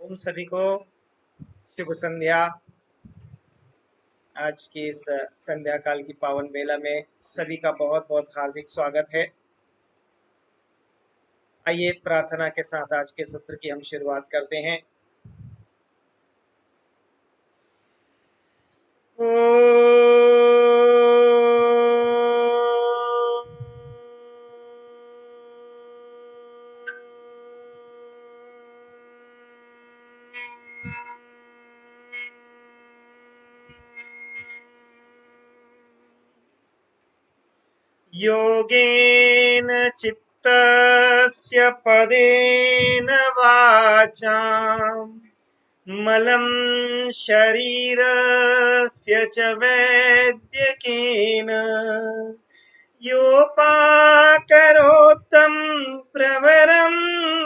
तुम सभी को शुभ संध्या। आज की इस संध्या काल की पावन बेला में सभी का बहुत बहुत हार्दिक स्वागत है। आइए प्रार्थना के साथ आज के सत्र की हम शुरुआत करते हैं। योगेन चित्तस्य पदेन वाचाम् मलं शरीरस्य च वैद्यकेन योपाकरोत्तं प्रवरं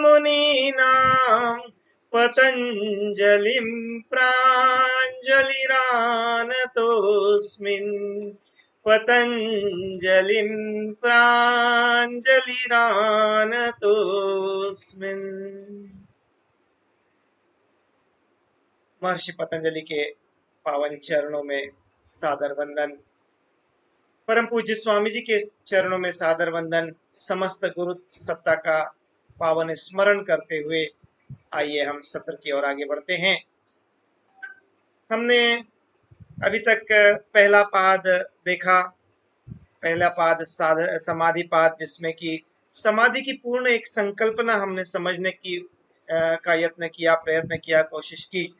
मुनीनां पतञ्जलिं प्राञ्जलिरानतोऽस्मिन् पतञ्जलिं प्राञ्जलिरानतोऽस्मिन्। महर्षि पतंजलि के पावन चरणों में सादर वंदन। परम पूज्य स्वामी जी के चरणों में सादर वंदन। समस्त गुरु सत्ता का पावन स्मरण करते हुए आइए हम सत्र की ओर आगे बढ़ते हैं। हमने अभी तक पहला पाद देखा, पहला पाद समाधि पाद, जिसमें कि समाधि की पूर्ण एक संकल्पना हमने समझने की का यत्न किया, प्रयत्न किया, कोशिश की।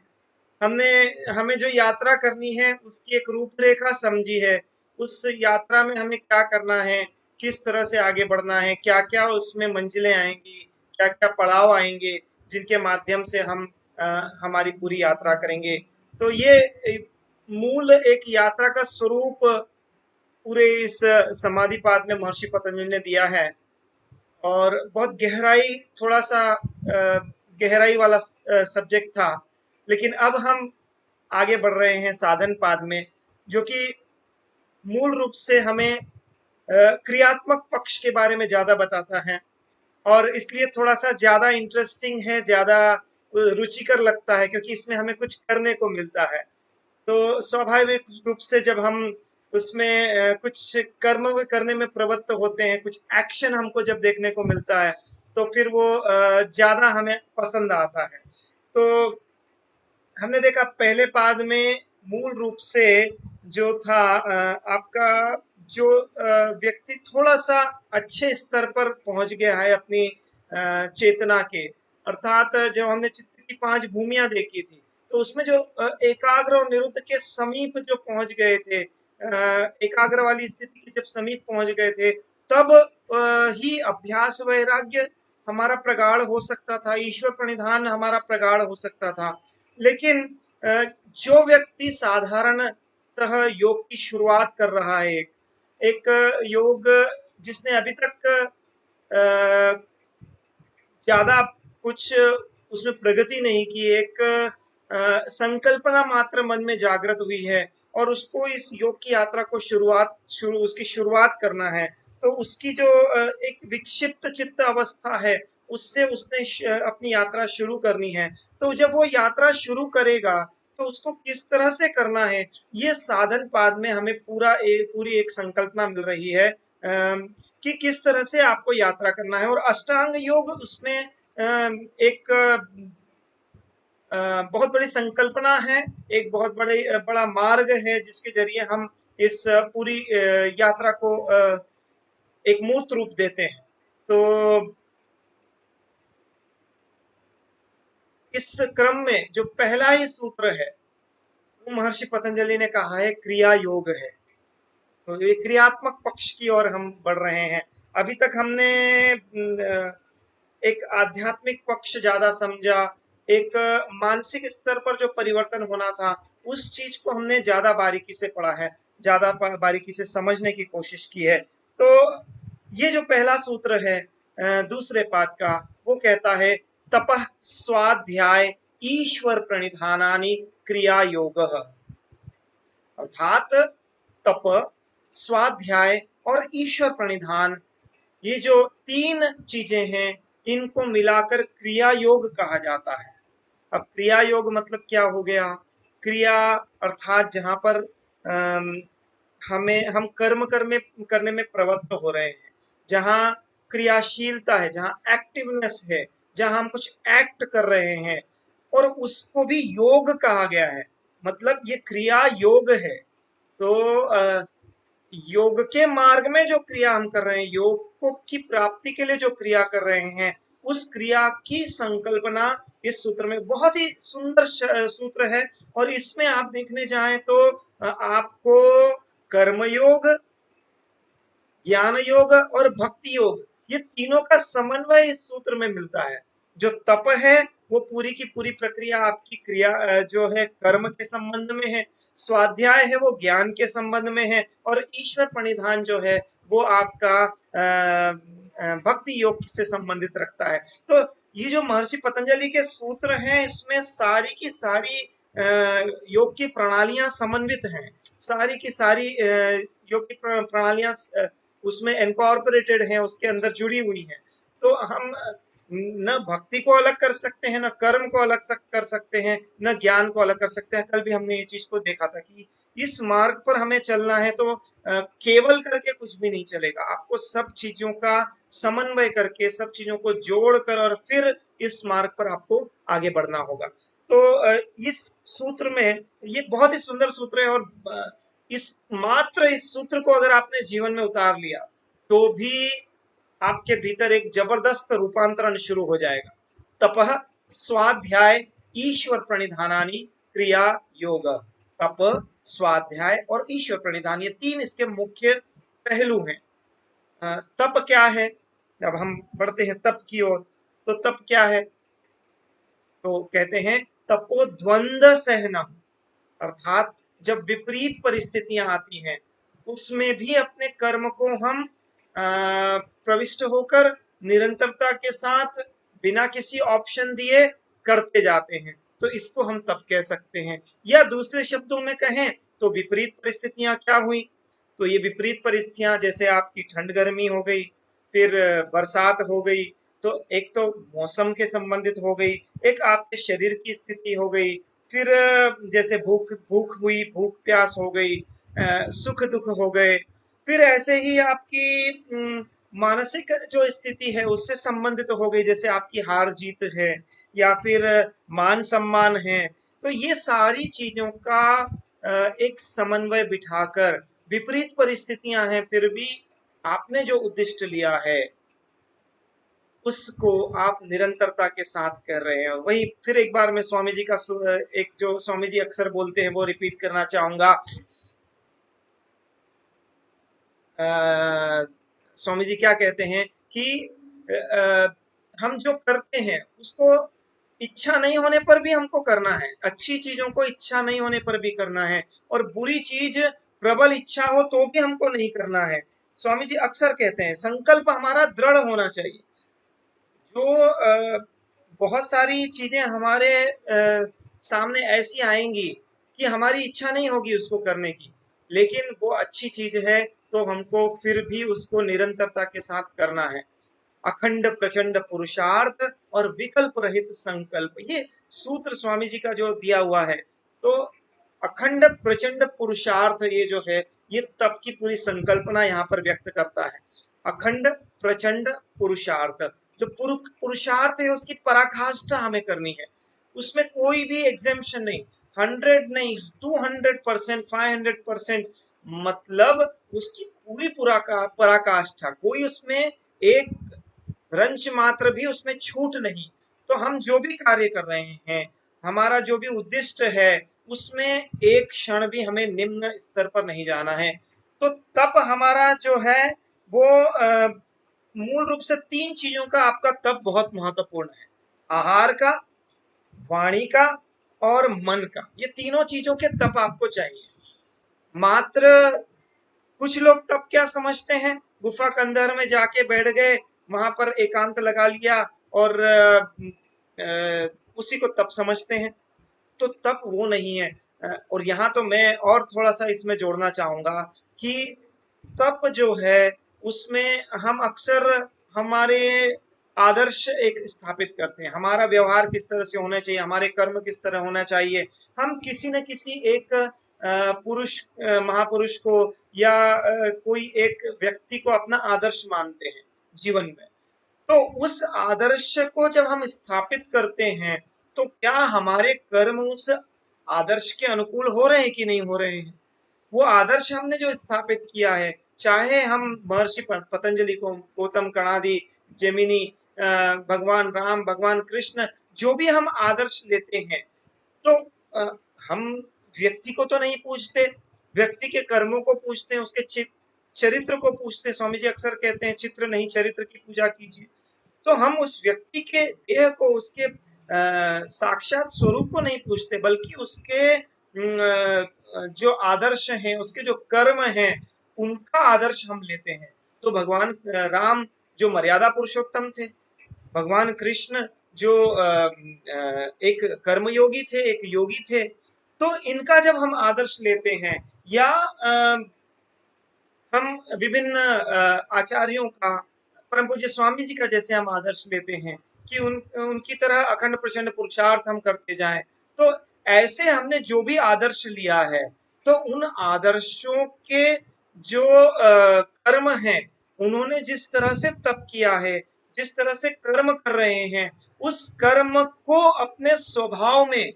हमें जो यात्रा करनी है उसकी एक रूपरेखा समझी है। उस यात्रा में हमें क्या करना है, किस तरह से आगे बढ़ना है, क्या क्या उसमें मंजिलें आएंगी, क्या क्या पड़ाव आएंगे जिनके माध्यम से हम हमारी पूरी यात्रा करेंगे। तो ये मूल एक यात्रा का स्वरूप पूरे इस समाधि पाद में महर्षि पतंजलि ने दिया है और बहुत थोड़ा सा गहराई वाला सब्जेक्ट था। लेकिन अब हम आगे बढ़ रहे हैं साधन पाद में, जो कि मूल रूप से हमें क्रियात्मक पक्ष के बारे में ज्यादा बताता है और इसलिए थोड़ा सा ज्यादा इंटरेस्टिंग है, ज्यादा रुचिकर लगता है, क्योंकि इसमें हमें कुछ करने को मिलता है। तो स्वाभाविक रूप से जब हम उसमें कुछ कर्म करने में प्रवृत्त होते हैं, कुछ एक्शन हमको जब देखने को मिलता है, तो फिर वो ज्यादा हमें पसंद आता है। तो हमने देखा पहले पाद में मूल रूप से जो था आपका जो व्यक्ति थोड़ा सा अच्छे स्तर पर पहुंच गया है अपनी चेतना के, अर्थात जब हमने चित्त की 5 भूमियां देखी थी, तो उसमें जो एकाग्र और निरुद्ध के समीप जो पहुंच गए थे, एकाग्र वाली स्थिति के जब समीप पहुंच गए थे, तब ही अभ्यास वैराग्य हमारा प्रगाढ़ हो सकता था, ईश्वर प्रणिधान हमारा प्रगाढ़ हो सकता था। लेकिन जो व्यक्ति साधारणतः योग की शुरुआत कर रहा है, एक योग जिसने अभी तक ज्यादा कुछ उसमें प्रगति नहीं की, एक संकल्पना मात्र मन में जागृत हुई है और उसको इस योग की यात्रा को उसकी शुरुआत करना है, तो उसकी जो एक विक्षिप्त चित्त अवस्था है, उससे उसने अपनी यात्रा शुरू करनी है। तो जब वो यात्रा शुरू करेगा तो उसको किस तरह से करना है, ये साधन पाद में हमें पूरी एक संकल्पना मिल रही है कि किस तरह से आपको यात्रा करना है। और अष्टांग योग उसमें एक बहुत बड़ी संकल्पना है, एक बहुत बड़ा मार्ग है, जिसके जरिए हम इस पूरी यात्रा को एक मूर्त रूप देते हैं। तो इस क्रम में जो पहला ही सूत्र है वो महर्षि पतंजलि ने कहा है क्रिया योग है। तो ये क्रियात्मक पक्ष की ओर हम बढ़ रहे हैं। अभी तक हमने एक आध्यात्मिक पक्ष ज्यादा समझा, एक मानसिक स्तर पर जो परिवर्तन होना था उस चीज को हमने ज्यादा बारीकी से पढ़ा है, ज्यादा बारीकी से समझने की कोशिश की है। तो ये जो पहला सूत्र है दूसरे पाद का, वो कहता है तपः स्वाध्याय ईश्वर प्रणिधानानि क्रिया योगः। अर्थात तप, स्वाध्याय और ईश्वर प्रणिधान, ये जो 3 चीजें हैं, इनको मिलाकर क्रिया योग कहा जाता है। अब क्रिया योग मतलब क्या हो गया? क्रिया अर्थात जहां पर हम कर्म करने में प्रवृत्त हो रहे हैं, जहां क्रियाशीलता है, जहां एक्टिवनेस है, जहां हम कुछ एक्ट कर रहे हैं, और उसको भी योग कहा गया है। मतलब ये क्रिया योग है। तो योग के मार्ग में जो क्रिया हम कर रहे हैं, योग को की प्राप्ति के लिए जो क्रिया कर रहे हैं, उस क्रिया की संकल्पना इस सूत्र में बहुत ही सुंदर सूत्र है। और इसमें आप देखने जाएं तो आपको कर्मयोग, ज्ञान योग और भक्ति योग, ये तीनों का समन्वय इस सूत्र में मिलता है। जो तप है वो पूरी की पूरी प्रक्रिया आपकी क्रिया जो है कर्म के संबंध में है, स्वाध्याय है वो ज्ञान के संबंध में है, और ईश्वर प्रणिधान जो है वो आपका भक्ति योग से संबंधित रखता है। तो ये जो महर्षि पतंजलि के सूत्र हैं, इसमें सारी की सारी योग की प्रणालियां समन्वित हैं, सारी की सारी योग की प्रणालियां उसमें इनकॉर्पोरेटेड हैं, उसके अंदर जुड़ी हुई हैं। तो हम न भक्ति को अलग कर सकते हैं, न कर्म को अलग कर सकते हैं, न ज्ञान को अलग कर सकते हैं। कल भी हमने ये चीज को देखा था कि इस मार्ग पर हमें चलना है तो केवल करके कुछ भी नहीं चलेगा। आपको सब चीजों का समन्वय करके, सब चीजों को जोड़कर और फिर इस मार्ग पर आपको आगे बढ़ना होगा। तो इस सूत्र में, ये बहुत ही सुंदर सूत्र है, और इस सूत्र को अगर आपने जीवन में उतार लिया तो भी आपके भीतर एक जबरदस्त रूपांतरण शुरू हो जाएगा। तपः स्वाध्याय ईश्वर प्रणिधानानि क्रिया योग। तप, स्वाध्याय और ईश्वर प्रणिधान, ये तीन इसके मुख्य पहलू हैं। तप क्या है? अब हम बढ़ते हैं तप की ओर। तो तप क्या है? तो कहते हैं तपो द्वंद्व सहनम, अर्थात जब विपरीत परिस्थितियां आती हैं उसमें भी अपने कर्म को हम प्रविष्ट होकर निरंतरता के साथ बिना किसी ऑप्शन दिए करते जाते हैं, तो इसको हम तप कह सकते हैं। या दूसरे शब्दों में कहें तो विपरीत परिस्थितियां क्या हुई? तो ये विपरीत परिस्थितियां जैसे आपकी ठंड गर्मी हो गई, फिर बरसात हो गई, तो एक तो मौसम के संबंधित हो गई, एक आपके शरीर की स्थिति हो गई, फिर जैसे भूख भूख हुई, भूख प्यास हो गई, सुख दुख हो गए, फिर ऐसे ही आपकी मानसिक जो स्थिति है उससे संबंधित हो गई, जैसे आपकी हार जीत है या फिर मान सम्मान है। तो ये सारी चीजों का एक समन्वय बिठाकर, विपरीत परिस्थितियां हैं फिर भी आपने जो उद्दिष्ट लिया है उसको आप निरंतरता के साथ कर रहे हैं। वही फिर एक बार मैं स्वामी जी का एक जो स्वामी जी अक्सर बोलते हैं वो रिपीट करना चाहूंगा। स्वामी जी क्या कहते हैं कि हम जो करते हैं उसको इच्छा नहीं होने पर भी हमको करना है, अच्छी चीजों को इच्छा नहीं होने पर भी करना है, और बुरी चीज प्रबल इच्छा हो तो भी हमको नहीं करना है। स्वामी जी अक्सर कहते हैं संकल्प हमारा दृढ़ होना चाहिए। जो बहुत सारी चीजें हमारे सामने ऐसी आएंगी कि हमारी इच्छा नहीं होगी उसको करने की, लेकिन वो अच्छी चीज है तो हमको फिर भी उसको निरंतरता के साथ करना है। अखंड प्रचंड पुरुषार्थ और विकल्प रहित संकल्प, ये सूत्र स्वामी जी का जो दिया हुआ है। तो अखंड प्रचंड पुरुषार्थ, ये जो है ये तप की पूरी संकल्पना यहाँ पर व्यक्त करता है। अखंड प्रचंड पुरुषार्थ, जो पुरुषार्थ है उसकी पराकाष्ठा हमें करनी है, उसमें कोई भी एग्जेम्पशन नहीं, 100 नहीं, 200%, 500%, मतलब उसकी पूरी पराकाष्ठा, कोई उसमें एक रंच मात्र भी उसमें छूट नहीं। तो हम जो भी कार्य कर रहे हैं, हमारा जो भी उद्दिष्ट है, उसमें एक क्षण भी हमें निम्न स्तर पर नहीं जाना है। तो तप हमारा जो है वो मूल रूप से तीन चीजों का आपका तप बहुत महत्वपूर्ण है। आहार का, वाणी का और मन का, ये तीनों चीजों के तप आपको चाहिए। मात्र कुछ लोग तप क्या समझते हैं, गुफा कंदर में जाके बैठ गए, वहां पर एकांत लगा लिया और उसी को तप समझते हैं। तो तप वो नहीं है। और यहाँ तो मैं और थोड़ा सा इसमें जोड़ना चाहूंगा कि तप जो है उसमें हम अक्सर हमारे आदर्श एक स्थापित करते हैं। हमारा व्यवहार किस तरह से होना चाहिए, हमारे कर्म किस तरह होना चाहिए। हम किसी न किसी एक पुरुष, महापुरुष को या कोई एक व्यक्ति को अपना आदर्श मानते हैं जीवन में। तो उस आदर्श को जब हम स्थापित करते हैं, तो क्या हमारे कर्म उस आदर्श के अनुकूल हो रहे हैं कि नहीं हो रहे हैं। वो आदर्श हमने जो स्थापित किया है, चाहे हम महर्षि पतंजलि को, गौतम कणादि, जेमिनी, भगवान राम, भगवान कृष्ण, जो भी हम आदर्श लेते हैं, तो हम व्यक्ति को तो नहीं पूछते, व्यक्ति के कर्मों को पूछते हैं, उसके चरित्र को पूछते हैं। स्वामी जी अक्सर कहते हैं चित्र नहीं चरित्र की पूजा कीजिए। तो हम उस व्यक्ति के देह को, उसके साक्षात स्वरूप को नहीं पूछते, बल्कि उसके जो आदर्श हैं, उसके जो कर्म हैं, उनका आदर्श हम लेते हैं। तो भगवान राम जो मर्यादा पुरुषोत्तम थे, भगवान कृष्ण जो एक कर्मयोगी थे, एक योगी थे, तो इनका जब हम आदर्श लेते हैं, या हम विभिन्न आचार्यों का, परम पूज्य स्वामी जी का जैसे हम आदर्श लेते हैं कि उनकी तरह अखंड प्रचंड पुरुषार्थ हम करते जाएं, तो ऐसे हमने जो भी आदर्श लिया है, तो उन आदर्शों के जो कर्म हैं, उन्होंने जिस तरह से तप किया है, जिस तरह से कर्म कर रहे हैं, उस कर्म को अपने स्वभाव में,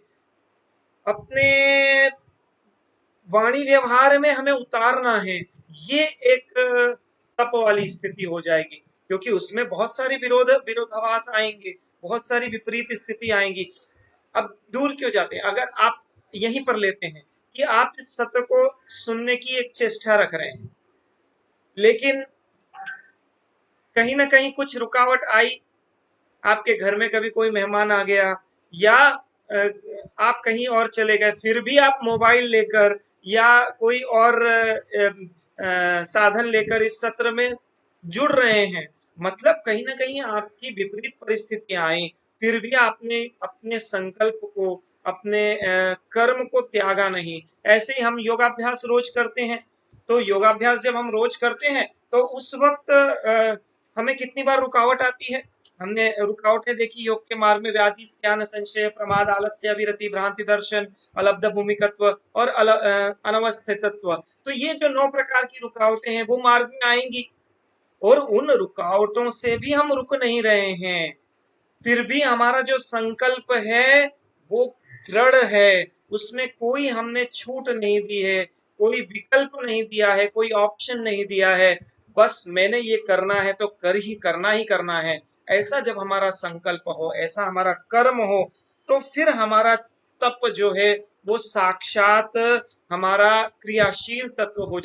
अपने वाणी व्यवहार में हमें उतारना है। ये एक तप वाली स्थिति हो जाएगी, क्योंकि उसमें बहुत सारी विरोधाभास आएंगे, बहुत सारी विपरीत स्थिति आएंगी। अब दूर क्यों जाते हैं, अगर आप यहीं पर लेते हैं कि आप इस सत्र को सुनने की एक चेष्टा रख रहे हैं, लेकिन कहीं ना कहीं कुछ रुकावट आई, आपके घर में कभी कोई मेहमान आ गया, या आप कहीं और चले गए, फिर भी आप मोबाइल लेकर या कोई और साधन लेकर इस सत्र में जुड़ रहे हैं, मतलब कहीं ना कहीं आपकी विपरीत परिस्थितियां आई, फिर भी आपने अपने संकल्प को, अपने कर्म को त्यागा नहीं। ऐसे ही हम योगाभ्यास रोज करते हैं, तो योगाभ्यास जब हम रोज करते हैं, तो उस वक्त हमें कितनी बार रुकावट आती है। हमने रुकावटें देखी योग के मार्ग में, व्याधि, ध्यान, संशय, प्रमाद, आलस्य, विरति, भ्रांति दर्शन, अलब्ध भूमिकत्व और अनवस्थितत्व। तो ये जो 9 प्रकार की रुकावटें हैं, वो मार्ग में आएंगी, और उन रुकावटों से भी हम रुक नहीं रहे हैं। फिर भी हमारा जो संकल्प है वो दृढ़ है, उसमें कोई हमने छूट नहीं दी है, कोई विकल्प नहीं दिया है, कोई ऑप्शन नहीं दिया है। बस मैंने ये करना है तो करना ही करना है। ऐसा जब हमारा संकल्प हो, ऐसा हमारा कर्म हो, तो फिर हमारा तप जो है वो साक्षात हमारा क्रियाशील तत्व हो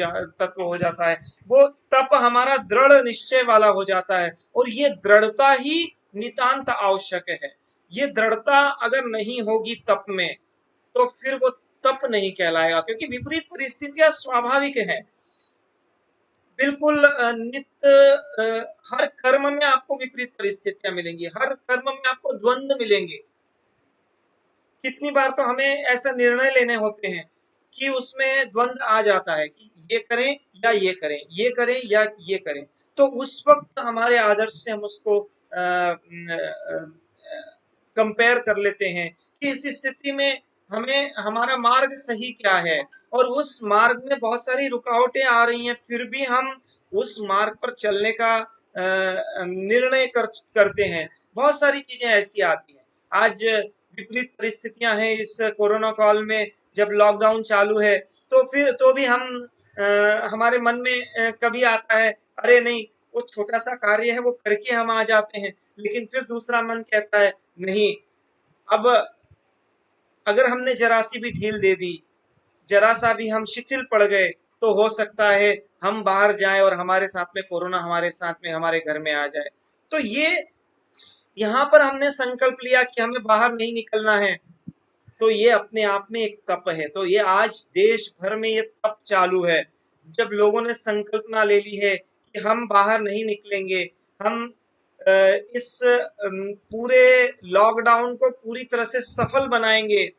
जाता है। वो तप हमारा दृढ़ निश्चय वाला हो जाता है, और ये दृढ़ता ही नितांत आवश्यक है। ये दृढ़ता अगर नहीं होगी तप में, तो फिर वो तप नहीं कहलाएगा, क्योंकि विपरीत परिस्थितियां स्वाभाविक है। बिल्कुल हर कर्म में आपको विपरीत परिस्थितियां मिलेंगी, हर कर्म में आपको द्वंद्व मिलेंगे। कितनी बार तो हमें ऐसा निर्णय लेने होते हैं कि उसमें द्वंद्व आ जाता है कि ये करें या ये करें, ये करें या ये करें। तो उस वक्त हमारे आदर्श से हम उसको कंपेयर कर लेते हैं कि इस स्थिति में हमें हमारा मार्ग सही क्या है, और उस मार्ग में बहुत सारी रुकावटें आ रही हैं, फिर भी हम उस मार्ग पर चलने का निर्णय करते हैं। बहुत सारी चीजें ऐसी आती हैं। आज विपरीत परिस्थितियां हैं इस कोरोना काल में, जब लॉकडाउन चालू है, तो फिर तो भी हम हमारे मन में कभी आता है, अरे नहीं, वो छोटा सा कार्य है, वो करके हम आ जाते हैं। लेकिन फिर दूसरा मन कहता है, नहीं, अब अगर हमने जरा सी भी ढील दे दी, जरा सा भी हम शिथिल पड़ गए, तो हो सकता है हम बाहर जाएं और हमारे साथ में कोरोना हमारे साथ में हमारे घर में आ जाए। तो ये यहाँ पर हमने संकल्प लिया कि हमें बाहर नहीं निकलना है, तो ये अपने आप में एक तप है। तो ये आज देश भर में ये तप चालू है, जब लोगों ने संकल्पना ले ली है कि हम बाहर नहीं निकलेंगे, हम इस पूरे लॉकडाउन को पूरी तरह से सफल बनाएंगे।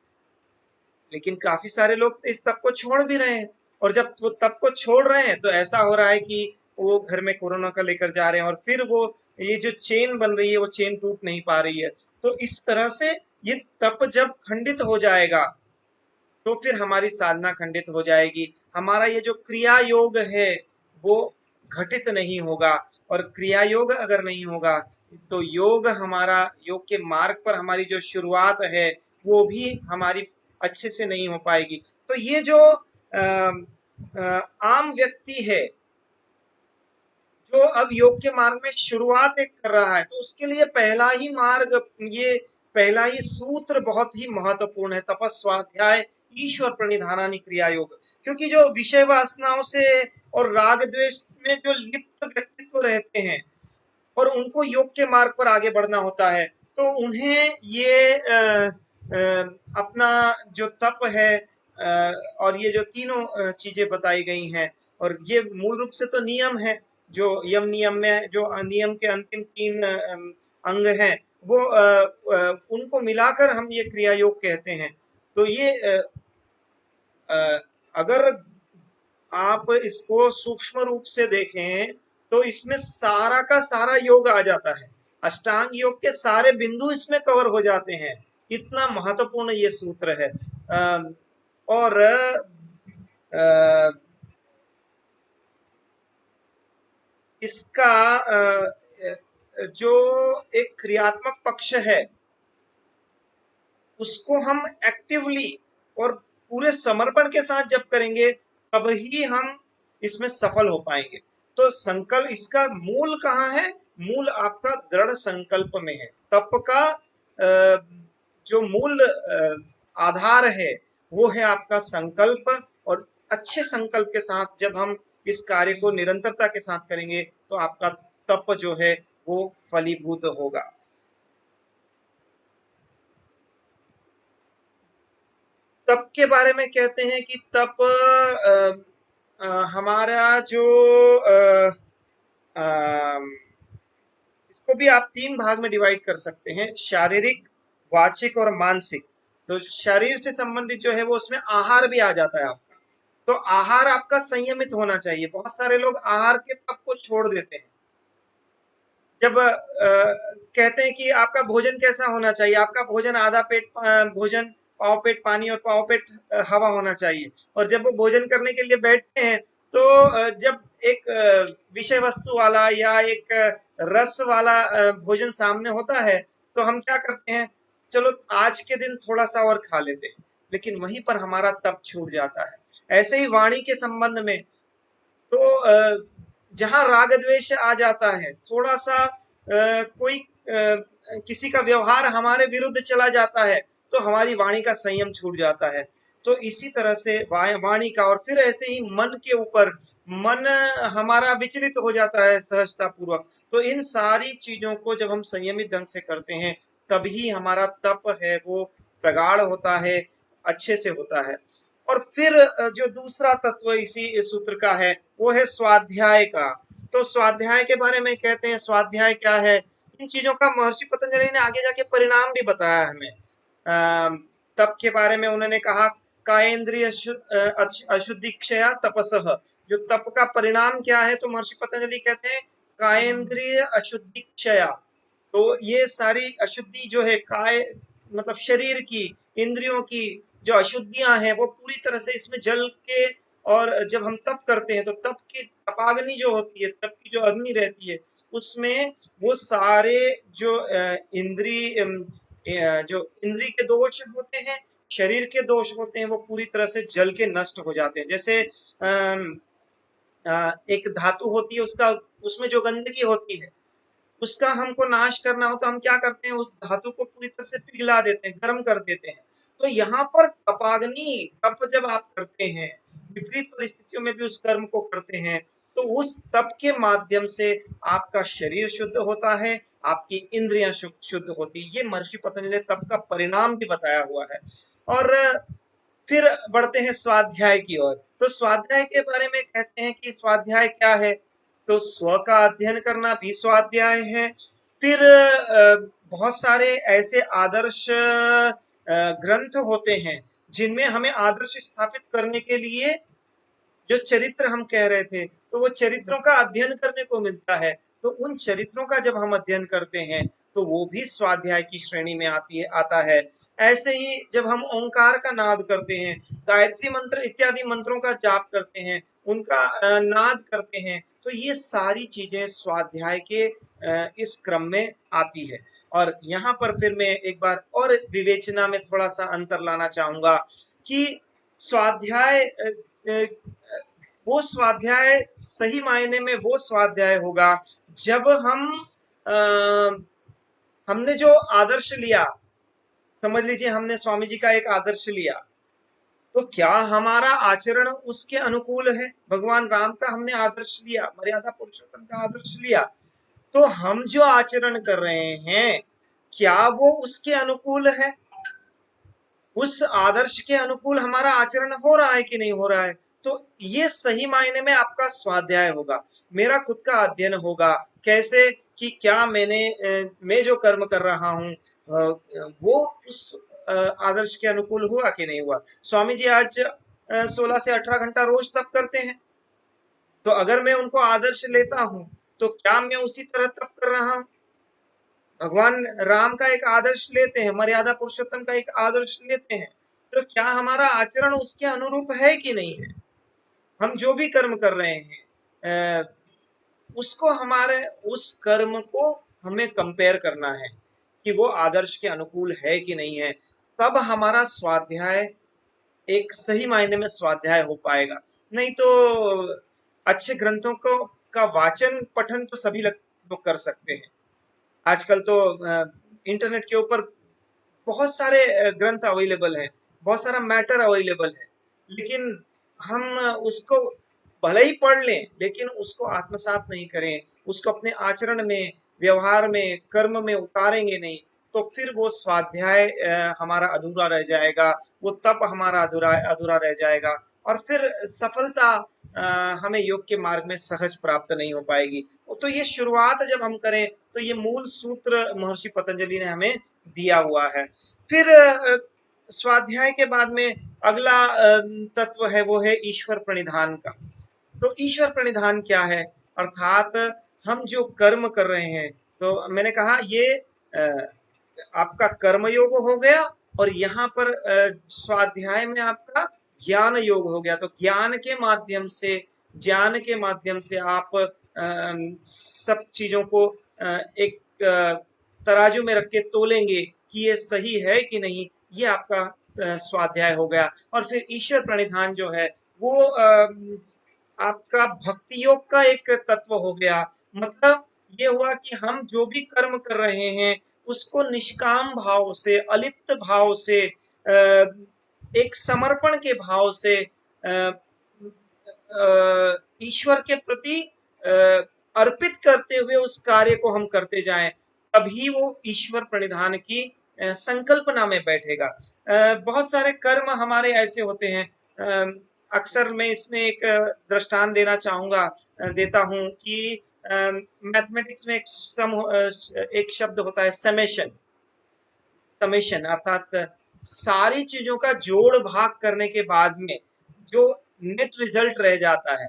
लेकिन काफी सारे लोग इस तप को छोड़ भी रहे हैं, और जब वो तप को छोड़ रहे हैं, तो ऐसा हो रहा है कि वो घर में कोरोना का लेकर जा रहे हैं, और फिर वो ये जो चेन बन रही है वो चेन टूट नहीं पा रही है। तो इस तरह से ये तप जब खंडित हो जाएगा तो फिर हमारी साधना खंडित हो जाएगी। हमारा ये जो क्रिया योग है वो घटित नहीं होगा, और क्रिया योग अगर नहीं होगा तो योग हमारा, योग के मार्ग पर हमारी जो शुरुआत है वो भी हमारी अच्छे से नहीं हो पाएगी। तो ये जो आम व्यक्ति है जो अब योग के मार्ग में शुरुआत एक कर रहा है, तो उसके लिए पहला ही मार्ग, ये पहला ही सूत्र बहुत ही महत्वपूर्ण है, तपस्वाध्याय ईश्वर प्रणिधानानि क्रिया योग। क्योंकि जो विषय वासनाओं से और राग द्वेष में जो लिप्त व्यक्तित्व रहते हैं और उनको योग के मार्ग पर आगे बढ़ना होता है, तो उन्हें ये अपना जो तप है और ये जो तीनों चीजें बताई गई हैं, और ये मूल रूप से तो नियम है, जो यम नियम में जो नियम के अंतिम 3 अंग हैं वो उनको मिलाकर हम ये क्रिया योग कहते हैं। तो ये अगर आप इसको सूक्ष्म रूप से देखें तो इसमें सारा का सारा योग आ जाता है, अष्टांग योग के सारे बिंदु इसमें कवर हो जाते हैं। इतना महत्वपूर्ण ये सूत्र है। और इसका जो एक क्रियात्मक पक्ष है उसको हम एक्टिवली और पूरे समर्पण के साथ जब करेंगे तब ही हम इसमें सफल हो पाएंगे। तो संकल्प, इसका मूल कहाँ है? मूल आपका दृढ़ संकल्प में है। तप का जो मूल आधार है वो है आपका संकल्प, और अच्छे संकल्प के साथ जब हम इस कार्य को निरंतरता के साथ करेंगे तो आपका तप जो है वो फलीभूत होगा। तप के बारे में कहते हैं कि तप हमारा जो इसको भी आप 3 भाग में डिवाइड कर सकते हैं, शारीरिक, वाचिक और मानसिक। तो शरीर से संबंधित जो है वो उसमें आहार भी आ जाता है आपका। तो आहार आपका संयमित होना चाहिए। बहुत सारे लोग आहार के तप को छोड़ देते हैं। जब कहते हैं कि आपका भोजन कैसा होना चाहिए, आपका भोजन आधा पेट भोजन, पाव पेट पानी और पाव पेट हवा होना चाहिए। और जब वो भोजन करने के लिए बैठते हैं तो जब एक विषय वस्तु वाला या एक रस वाला भोजन सामने होता है तो हम क्या करते हैं, चलो आज के दिन थोड़ा सा और खा लेते हैं, लेकिन वहीं पर हमारा तप छूट जाता है। ऐसे ही वाणी के संबंध में, तो जहां राग द्वेष आ जाता है, थोड़ा सा कोई किसी का व्यवहार हमारे विरुद्ध चला जाता है तो हमारी वाणी का संयम छूट जाता है। तो इसी तरह से वाणी का, और फिर ऐसे ही मन के ऊपर, मन हमारा विचलित हो जाता है सहजता पूर्वक। तो इन सारी चीजों को जब हम संयमित ढंग से करते हैं तभी हमारा तप है वो प्रगाढ़ होता है, अच्छे से होता है। और फिर जो दूसरा तत्व इसी सूत्र का है वो है स्वाध्याय का। तो स्वाध्याय के बारे में कहते हैं, स्वाध्याय क्या है? इन चीजों का महर्षि पतंजलि ने आगे जाके परिणाम भी बताया हमें। तप के बारे में उन्होंने कहा, कायेंद्रिय अशुद्धि क्षया तपसः। जो तप का परिणाम क्या है? तो महर्षि पतंजलि कहते हैं कायेंद्रिय अशुद्धि क्षया। तो ये सारी अशुद्धि जो है, काय मतलब शरीर की, इंद्रियों की जो अशुद्धियां हैं वो पूरी तरह से इसमें जल के, और जब हम तप करते हैं तो तप की तपाग्नि जो होती है, तप की जो अग्नि रहती है उसमें वो सारे जो जो इंद्री के दोष होते हैं, शरीर के दोष होते हैं, वो पूरी तरह से जल के नष्ट हो जाते हैं। जैसे एक धातु होती है, उसका, उसमें जो गंदगी होती है उसका हमको नाश करना हो तो हम क्या करते हैं, उस धातु को पूरी तरह से पिघला देते हैं, गर्म कर देते हैं। तो यहाँ पर तपाग्नि, तप जब आप करते हैं, विपरीत परिस्थितियों में भी उस कर्म को करते हैं, तो उस तप के माध्यम से आपका शरीर शुद्ध होता है, आपकी इंद्रियां शुद्ध होती है। ये महर्षि पतंजलि ने तप का परिणाम भी बताया हुआ है। और फिर बढ़ते हैं स्वाध्याय की ओर। तो स्वाध्याय के बारे में कहते हैं कि स्वाध्याय क्या है? तो स्व का अध्ययन करना भी स्वाध्याय है। फिर बहुत सारे ऐसे आदर्श ग्रंथ होते हैं जिनमें हमें आदर्श स्थापित करने के लिए जो चरित्र हम कह रहे थे, तो वो चरित्रों का अध्ययन करने को मिलता है। तो उन चरित्रों का जब हम अध्ययन करते हैं तो वो भी स्वाध्याय की श्रेणी में आता है। ऐसे ही जब हम ओंकार का नाद करते हैं, गायत्री मंत्र इत्यादि मंत्रों का जाप करते हैं, उनका नाद करते हैं, तो ये सारी चीजें स्वाध्याय के इस क्रम में आती है। और यहाँ पर फिर मैं एक बार और विवेचना में थोड़ा सा अंतर लाना चाहूंगा कि स्वाध्याय वो स्वाध्याय सही मायने में वो स्वाध्याय होगा जब हमने जो आदर्श लिया, समझ लीजिए हमने स्वामी जी का एक आदर्श लिया, तो क्या हमारा आचरण उसके अनुकूल है? भगवान राम का हमने आदर्श लिया, मर्यादा पुरुषोत्तम का आदर्श लिया, तो हम जो आचरण कर रहे हैं क्या वो उसके अनुकूल है? उस आदर्श के अनुकूल हमारा आचरण हो रहा है कि नहीं हो रहा है? तो ये सही मायने में आपका स्वाध्याय होगा, मेरा खुद का अध्ययन होगा। कैसे कि क्या मैं जो कर्म कर रहा हूं वो उस आदर्श के अनुकूल हुआ कि नहीं हुआ। स्वामी जी आज 16 से 18 घंटा रोज तप करते हैं, तो अगर मैं उनको आदर्श लेता हूं तो क्या मैं उसी तरह तप कर रहा हूं? भगवान राम का एक आदर्श लेते हैं, मर्यादा पुरुषोत्तम का एक आदर्श लेते हैं, तो क्या हमारा आचरण उसके अनुरूप है कि नहीं है? हम जो भी कर्म कर रहे हैं उसको हमारे उस कर्म को हमें कंपेयर करना है कि वो आदर्श के अनुकूल है कि नहीं है, तब हमारा स्वाध्याय एक सही मायने में स्वाध्याय हो पाएगा। नहीं तो अच्छे ग्रंथों को का वाचन पठन तो सभी लोग कर सकते हैं। आजकल तो इंटरनेट के ऊपर बहुत सारे ग्रंथ अवेलेबल हैं, बहुत सारा मैटर अवेलेबल है, लेकिन हम उसको भले ही पढ़ लें लेकिन उसको आत्मसात नहीं करें, उसको अपने आचरण में, व्यवहार में, कर्म में उतारेंगे नहीं, तो फिर वो स्वाध्याय हमारा अधूरा रह जाएगा, वो तप हमारा अधूरा अधूरा रह जाएगा, और फिर सफलता हमें योग के मार्ग में सहज प्राप्त नहीं हो पाएगी। तो ये शुरुआत जब हम करें तो ये मूल सूत्र महर्षि पतंजलि ने हमें दिया हुआ है। फिर स्वाध्याय के बाद में अगला तत्व है, वो है ईश्वर प्रणिधान का। तो ईश्वर प्रणिधान क्या है? अर्थात हम जो कर्म कर रहे हैं, तो मैंने कहा ये आपका कर्मयोग हो गया, और यहाँ पर स्वाध्याय में आपका ज्ञान योग हो गया। तो ज्ञान के माध्यम से आप सब चीजों को एक तराजू में रख के तोलेंगे कि ये सही है कि नहीं, ये आपका स्वाध्याय हो गया। और फिर ईश्वर प्रणिधान जो है वो आपका भक्ति योग का एक तत्व हो गया। मतलब ये हुआ कि हम जो भी कर्म कर रहे हैं उसको निष्काम भाव से, अलिप्त भाव से, एक समर्पण के भाव से ईश्वर के प्रति अर्पित करते हुए उस कार्य को हम करते जाएं, तभी वो ईश्वर प्रणिधान की संकल्पना में बैठेगा। बहुत सारे कर्म हमारे ऐसे होते हैं, अक्सर मैं इसमें एक दृष्टांत देता हूं कि मैथमेटिक्स में एक शब्द होता है समेशन। समेशन अर्थात सारी चीजों का जोड़ भाग करने के बाद में जो नेट रिजल्ट रह जाता है,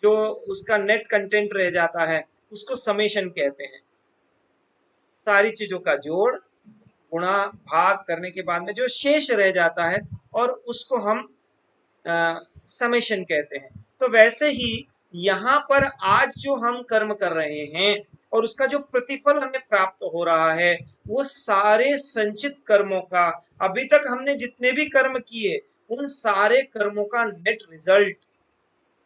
जो उसका नेट कंटेंट रह जाता है, उसको समेशन कहते हैं। सारी चीजों का जोड़ गुणा भाग करने के बाद में जो शेष रह जाता है, और उसको हम समेशन कहते हैं। तो वैसे ही यहाँ पर आज जो हम कर्म कर रहे हैं और उसका जो प्रतिफल हमें प्राप्त हो रहा है, वो सारे संचित कर्मों का, अभी तक हमने जितने भी कर्म किए उन सारे कर्मों का नेट रिजल्ट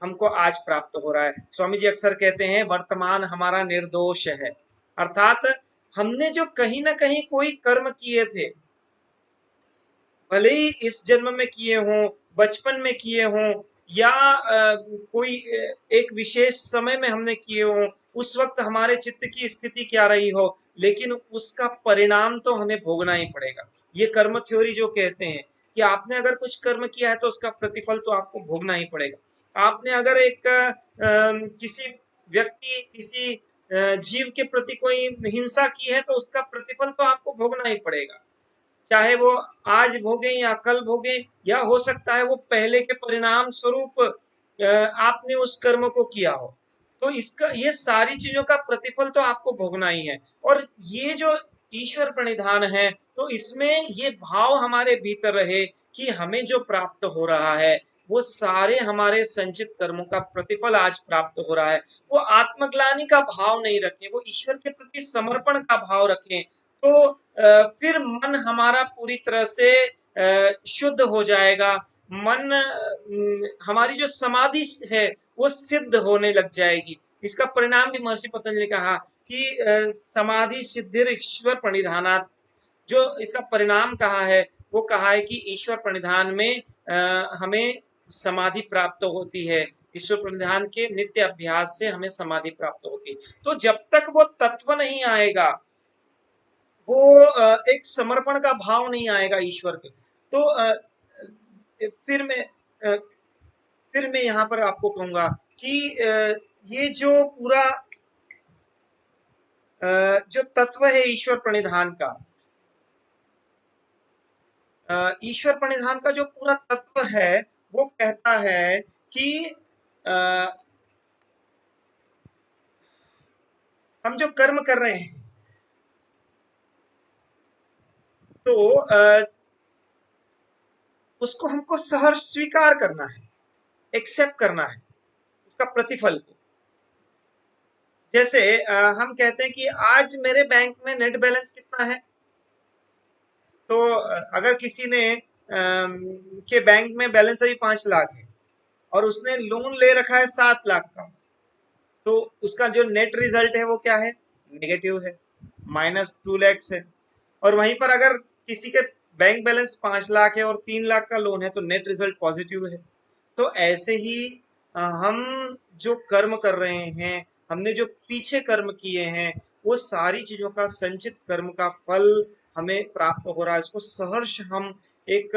हमको आज प्राप्त हो रहा है। स्वामी जी अक्सर कहते हैं वर्तमान हमारा निर्दोष है, अर्थात हमने जो कहीं ना कहीं कोई कर्म किए थे, भले ही इस जन्म में किए हों, बचपन में किए हों, या कोई एक विशेष समय में हमने किए हों, उस वक्त हमारे चित्त की स्थिति क्या रही हो, लेकिन उसका परिणाम तो हमें भोगना ही पड़ेगा। ये कर्म थ्योरी जो कहते हैं कि आपने अगर कुछ कर्म किया है तो उसका प्रतिफल तो आपको भोगना ही पड़ेगा। आपने अगर एक किसी व्यक्ति, किसी जीव के प्रति कोई हिंसा की है तो उसका प्रतिफल तो आपको भोगना ही पड़ेगा, चाहे वो आज भोगे या कल भोगे, या हो सकता है वो पहले के परिणाम स्वरूप आपने उस कर्म को किया हो। तो इसका ये सारी चीजों का प्रतिफल तो आपको भोगना ही है। और ये जो ईश्वर प्रणिधान है, तो इसमें ये भाव हमारे भीतर रहे कि हमें जो प्राप्त हो रहा है वो सारे हमारे संचित कर्मों का प्रतिफल आज प्राप्त हो रहा है। वो आत्मग्लानि का भाव नहीं रखें, वो ईश्वर के प्रति समर्पण का भाव रखें, तो फिर मन हमारा पूरी तरह से शुद्ध हो जाएगा। मन हमारी जो समाधि है वो सिद्ध होने लग जाएगी। इसका परिणाम भी महर्षि पतंजलि ने कहा कि समाधि सिद्धिर ईश्वर प्रणिधानात्, जो इसका परिणाम कहा है वो कहा है कि ईश्वर प्रणिधान में हमें समाधि प्राप्त होती है। ईश्वर प्रणिधान के नित्य अभ्यास से हमें समाधि प्राप्त होती है। तो जब तक वो तत्व नहीं आएगा, वो एक समर्पण का भाव नहीं आएगा ईश्वर के, तो फिर मैं यहाँ पर आपको कहूंगा कि ये जो पूरा जो तत्व है ईश्वर प्रणिधान का, ईश्वर प्रणिधान का जो पूरा तत्व है वो कहता है कि हम जो कर्म कर रहे हैं तो उसको हमको सहर्ष स्वीकार करना है, एक्सेप्ट करना है उसका प्रतिफल को। जैसे हम कहते हैं कि आज मेरे बैंक में नेट बैलेंस कितना है, तो अगर किसी ने के बैंक में बैलेंस अभी 5 लाख है और उसने लोन ले रखा है 7 लाख का, तो उसका जो नेट रिजल्ट है वो क्या है, नेगेटिव है, -2 लाख है। और वहीं पर अगर किसी के बैंक बैलेंस 5 लाख है और 3 लाख का लोन है तो नेट रिजल्ट पॉजिटिव है। तो ऐसे ही हम जो कर्म कर रहे हैं, हमने जो पीछे कर्म किए हैं, वो सारी चीजों का संचित कर्म का फल हमें प्राप्त हो रहा है। इसको सहर्ष हम एक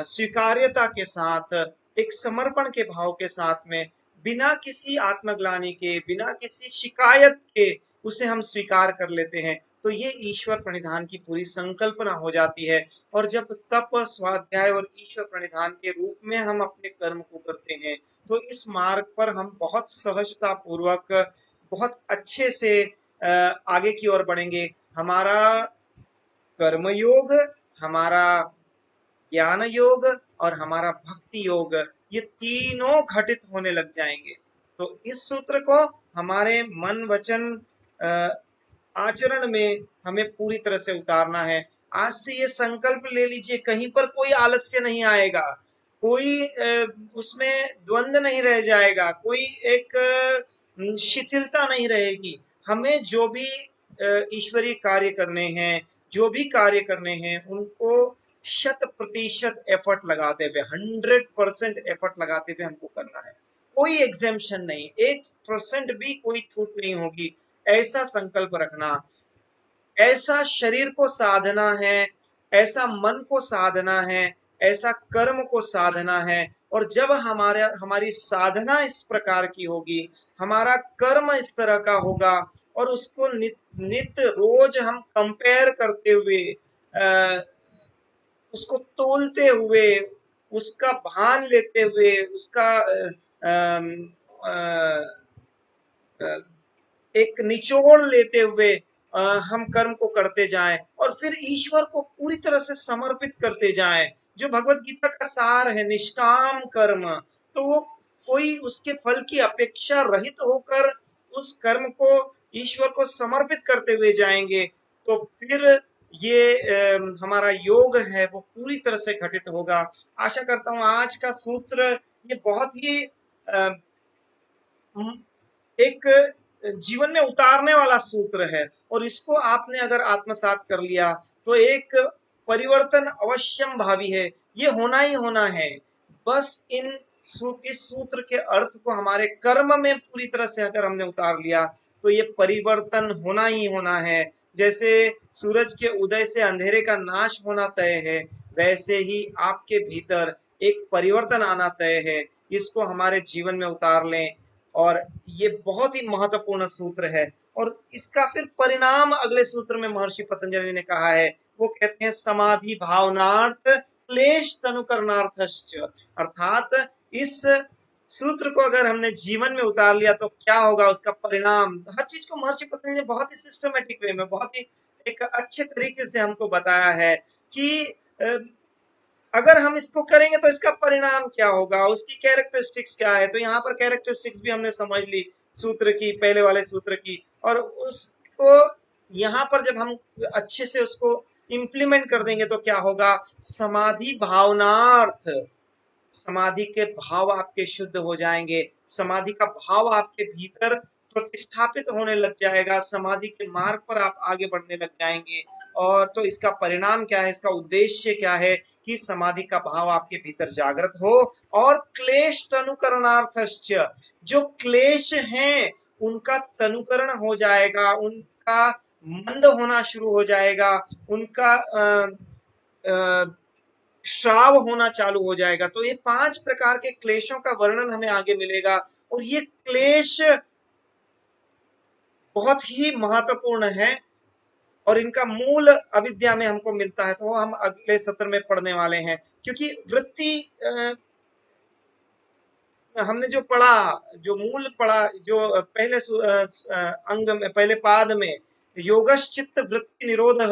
स्वीकार्यता के साथ, एक समर्पण के भाव के साथ में, बिना किसी आत्मग्लानि के, बिना किसी शिकायत के उसे हम स्वीकार कर लेते हैं। तो ये ईश्वर प्रणिधान की पूरी संकल्पना हो जाती है। और जब तप, स्वाध्याय और ईश्वर प्रणिधान के रूप में हम अपने कर्म को करते हैं, तो इस मार्ग पर हम बहुत सहजता पूर्वक, बहुत अच्छे से आगे की ओर बढ़ेंगे। हमारा कर्मयोग, हमारा ज्ञान योग और हमारा भक्ति योग, ये तीनों घटित होने लग जाएंगे। तो इस सूत्र को हमारे मन, वचन, आचरण में हमें पूरी तरह से उतारना है। आज से ये संकल्प ले लीजिए, कहीं पर कोई आलस्य नहीं आएगा, कोई उसमें द्वंद्व नहीं रह जाएगा, कोई एक शिथिलता नहीं रहेगी। हमें जो भी ईश्वरीय कार्य करने हैं, जो भी कार्य करने हैं, उनको 100% एफर्ट लगाते हुए, 100% एफर्ट लगाते हुए हमको करना है। कोई एग्जेम्पशन नहीं, 1% भी कोई छूट नहीं होगी। ऐसा संकल्प रखना, ऐसा शरीर को साधना है, ऐसा मन को साधना है, ऐसा कर्म को साधना है। और जब हमारी साधना इस प्रकार की होगी, हमारा कर्म इस तरह का होगा, और उसको नित रोज हम कंपेयर करते हुए, उसको तोलते हुए, उसका भान लेते हुए, उसका एक निचोड़ लेते हुए हम कर्म को करते जाएं, और फिर ईश्वर को पूरी तरह से समर्पित करते जाएं। जो भगवत गीता का सार है, निष्काम कर्म, तो वो कोई उसके फल की अपेक्षा रहित होकर उस कर्म को ईश्वर को समर्पित करते हुए जाएंगे, तो फिर ये हमारा योग है वो पूरी तरह से घटित होगा। आशा करता हूं आज का सूत्र ये बहुत ही एक जीवन में उतारने वाला सूत्र है, और इसको आपने अगर आत्मसात कर लिया तो एक परिवर्तन अवश्यम भावी है, ये होना ही होना है। बस इस सूत्र के अर्थ को हमारे कर्म में पूरी तरह से अगर हमने उतार लिया तो ये परिवर्तन होना ही होना है। जैसे सूरज के उदय से अंधेरे का नाश होना तय है, वैसे ही आपके भीतर एक परिवर्तन आना तय है। इसको हमारे जीवन में उतार लें, और ये बहुत ही महत्वपूर्ण सूत्र है। और इसका फिर परिणाम अगले सूत्र में महर्षि पतंजलि ने कहा है, वो कहते हैं समाधि भावनार्थ क्लेश तनुकरणार्थश्च, अर्थात इस सूत्र को अगर हमने जीवन में उतार लिया तो क्या होगा, उसका परिणाम, हर चीज को महर्षि पतंजलि ने बहुत ही सिस्टमेटिक वे में, बहुत ही एक अच्छे तरीके से हमको बताया है कि अगर हम इसको करेंगे तो इसका परिणाम क्या होगा, उसकी कैरेक्टरिस्टिक्स क्या है। तो यहाँ पर कैरेक्टरिस्टिक्स भी हमने समझ ली सूत्र की, पहले वाले सूत्र की, और उसको यहाँ पर जब हम अच्छे से उसको इम्प्लीमेंट कर देंगे तो क्या होगा, समाधि भावनार्थ, समाधि के भाव आपके शुद्ध हो जाएंगे, समाधि का भाव आपके भीतर प्रतिष्ठापित होने लग जाएगा, समाधि के मार्ग पर आप आगे बढ़ने लग जाएंगे। और तो इसका परिणाम क्या है, इसका उद्देश्य क्या है कि समाधि का भाव आपके भीतर जागृत हो और क्लेश तनुकरणार्थश्च, जो क्लेश हैं उनका तनुकरण हो जाएगा, उनका मंद होना शुरू हो जाएगा, उनका श्राव होना चालू हो जाएगा। तो ये 5 प्रकार के क्लेशों का वर्णन हमें आगे मिलेगा, और ये क्लेश बहुत ही महत्वपूर्ण है और इनका मूल अविद्या में हमको मिलता है। तो वो हम अगले सत्र में पढ़ने वाले हैं, क्योंकि वृत्ति हमने जो पढ़ा, जो मूल पढ़ा, जो पहले अंग में, पहले पाद में योगश्चित्त वृत्ति निरोध,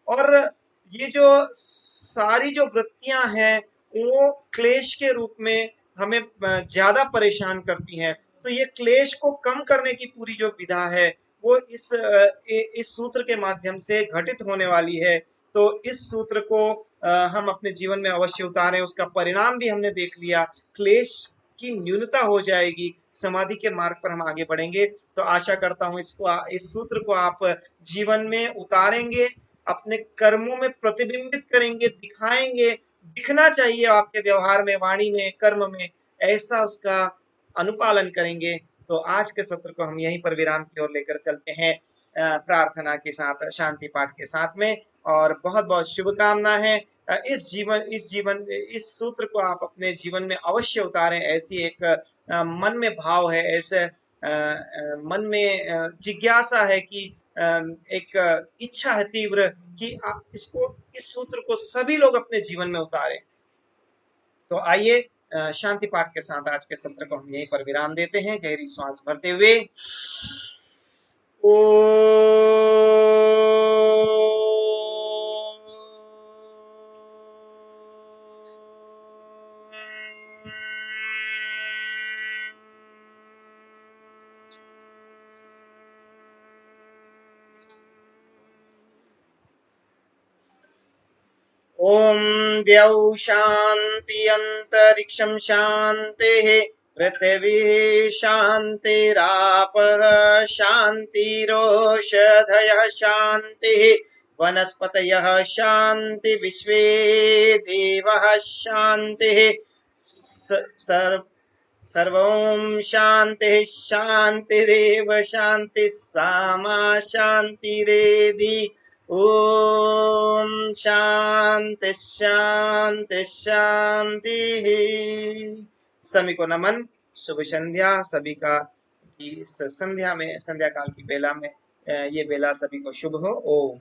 और ये जो सारी जो वृत्तियां हैं वो क्लेश के रूप में हमें ज्यादा परेशान करती हैं। तो ये क्लेश को कम करने की पूरी जो विधा है वो इस सूत्र के माध्यम से घटित होने वाली है। तो इस सूत्र को हम अपने जीवन में अवश्य उतारें, उसका परिणाम भी हमने देख लिया, क्लेश की न्यूनता हो जाएगी, समाधि के मार्ग पर हम आगे बढ़ेंगे। तो आशा करता हूं इस सूत्र को आप जीवन में उतारेंगे, अपने कर्मों में प्रतिबिंबित करेंगे, दिखाएंगे, दिखना चाहिए आपके व्यवहार में, वाणी में, कर्म में, ऐसा उसका अनुपालन करेंगे। तो आज के सत्र को हम यहीं पर विराम की ओर लेकर चलते हैं, प्रार्थना के साथ, शांति पाठ के साथ में, और बहुत बहुत शुभकामना है। इस सूत्र को आप अपने जीवन में अवश्य उतारें। ऐसी एक मन में भाव है, ऐसे मन में जिज्ञासा है कि एक इच्छा है तीव्र कि आप इस सूत्र को सभी लोग अपने जीवन में उतारें। तो आइए शांति पाठ के साथ आज के सत्र को हम यहीं पर विराम देते हैं, गहरी श्वास भरते हुए। ओम द्यौ शांति अंतरिक्षं शांतिः, पृथिवी शांतिरापः शांतिरोषधयः शांतिः, वनस्पतयः शांति, विश्वे देवाः शांतिः, सर्वं शांतिः शांतिरेव शांतिः, सामा शांतिरेधि। ओम शांति शांति शांति। सभी को नमन, शुभ संध्या। सभी का की संध्या में, संध्या काल की बेला में ये बेला सभी को शुभ हो। ओम।